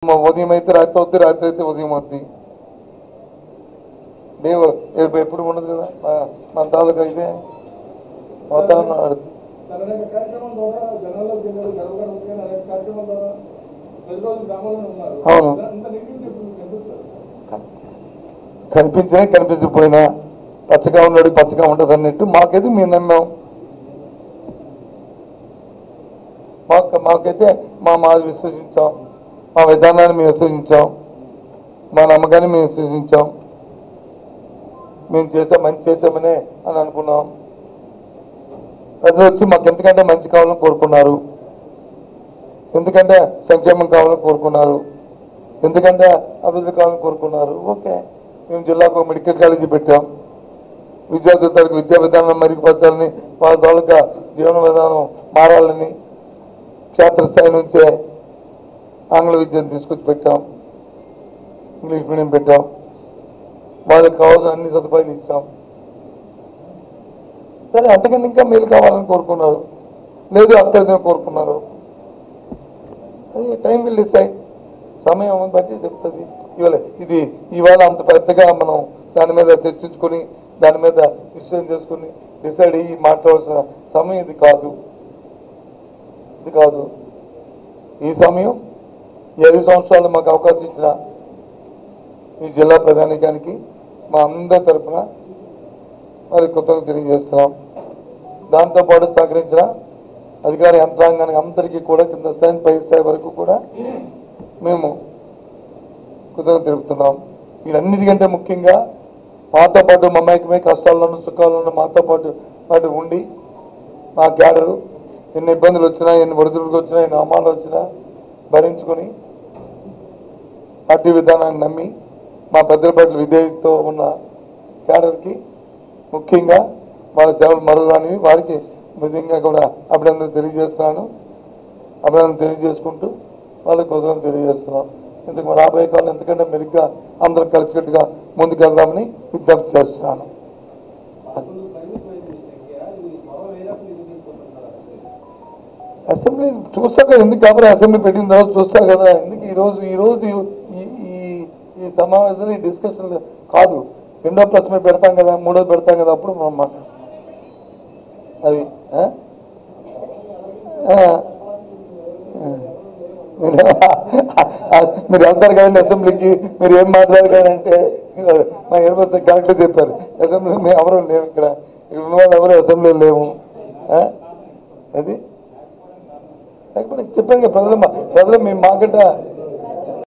ఉదయం అయితే రాత్రి అవుద్ది, రాత్రి అయితే ఉదయం అవుద్ది. ఎప్పుడు ఉండదు కదా మన తాలూకా ఇదే వాతావరణం ఆడుద్ది. అవును, కనిపించినా కనిపించకపోయినా పచ్చగా ఉన్నాడు పచ్చగా ఉండదు అన్నట్టు మాకైతే మేము నమ్మాం. మాకైతే మాది విశ్వసించాం, మా విధానాన్ని మేము విశ్వసించాం, మా నమ్మకాన్ని మేము విశ్వసించాం. మేము చేసాం, మంచి చేసామనే అని అనుకున్నాం. ప్రజలు వచ్చి మాకు ఎందుకంటే మంచి కావాలని కోరుకున్నారు, ఎందుకంటే సంక్షేమం కావాలని కోరుకున్నారు, ఎందుకంటే అభివృద్ధి కావాలని కోరుకున్నారు. ఓకే, మేము జిల్లాకు ఒక మెడికల్ కాలేజీ పెట్టాం. విద్యార్థుల తరగతి విద్యా విధానం మెరుగుపరచాలని, వాళ్ళ తాలూకా జీవన విధానం మారాలని క్షేత్రస్థాయి నుంచే ఆంగ్ల విద్యను తీసుకొచ్చి పెట్టాం, ఇంగ్లీష్ మీడియం పెట్టాం. వాళ్ళకి కావాల్సిన అన్ని సదుపాయాలు ఇచ్చాం. సరే, అంతకన్నా ఇంకా మేలు కావాలని కోరుకున్నారు, లేదు అత్యధికంగా కోరుకున్నారు. అది టైం విల్ డిసైడ్, సమయం బట్టి చెప్తుంది. ఇవాళ అంత పెద్దగా మనం దాని మీద చర్చించుకొని దాని మీద విషయం చేసుకుని డిసైడ్ అయ్యి మాట్లాడాల్సిన సమయం ఇది కాదు. ఈ సమయం ఈ 5 సంవత్సరాలు మాకు అవకాశం ఇచ్చిన ఈ జిల్లా ప్రధానికానికి మా అందరి తరఫున మరి కృతజ్ఞతలు తెలియజేస్తున్నాం. దాంతోపాటు సహకరించిన అధికార యంత్రాంగానికి అందరికీ కూడా కింద స్థాయి పై స్థాయి వరకు కూడా మేము కృతజ్ఞతలు తెలుపుతున్నాం. వీరన్నిటికంటే ముఖ్యంగా మాతో పాటు మమ్మాయికమే కష్టాల్లోనూ సుఖాల్లోనూ మాతో పాటు ఉండి మా క్యాడరు ఎన్ని ఇబ్బందులు వచ్చినా, ఎన్ని ఒడిదుడుకు వచ్చినా, ఎన్ని అవమానాలు వచ్చినా భరించుకొని పార్టీ విధానాన్ని నమ్మి మా పెద్దల పట్ల విధేయతతో ఉన్న క్యాడర్కి ముఖ్యంగా వాళ్ళ సేవలు మరుగానివి, వారికి విధంగా కూడా అభినందన తెలియజేస్తున్నాను. అభినందన తెలియజేసుకుంటూ వాళ్ళకి కృతజ్ఞతలు తెలియజేస్తున్నాం. ఇందుకు రాబోయే కాలం ఎందుకంటే మెరుగ్గా అందరం కలిసికట్టుగా ముందుకెళ్దామని విజ్ఞప్తి చేస్తున్నాను. అసెంబ్లీ చూస్తా కదా, ఎందుకు కాబట్టి అసెంబ్లీ పెట్టిన తర్వాత చూస్తా కదా. ఎందుకు ఈరోజు ఈ సమావేశంలో ఈ డిస్కషన్ కాదు, 2వ ప్రశ్న పెడతాం కదా, 3వ పెడతాం కదా, అప్పుడు మనం మాట్లాడతాం. అవి మీరు వెళ్తారు కదండి అసెంబ్లీకి, మీరు ఏం మాట్లాడతారంటే మా ఎయిర్బస్ కరెక్ట్గా చెప్పారు. అసెంబ్లీ మేము ఎవరు లేవు, ఇక్కడ ఎవరు అసెంబ్లీలో లేవు. అది చెప్పాను కదా, ప్రజలు మేము మాకంట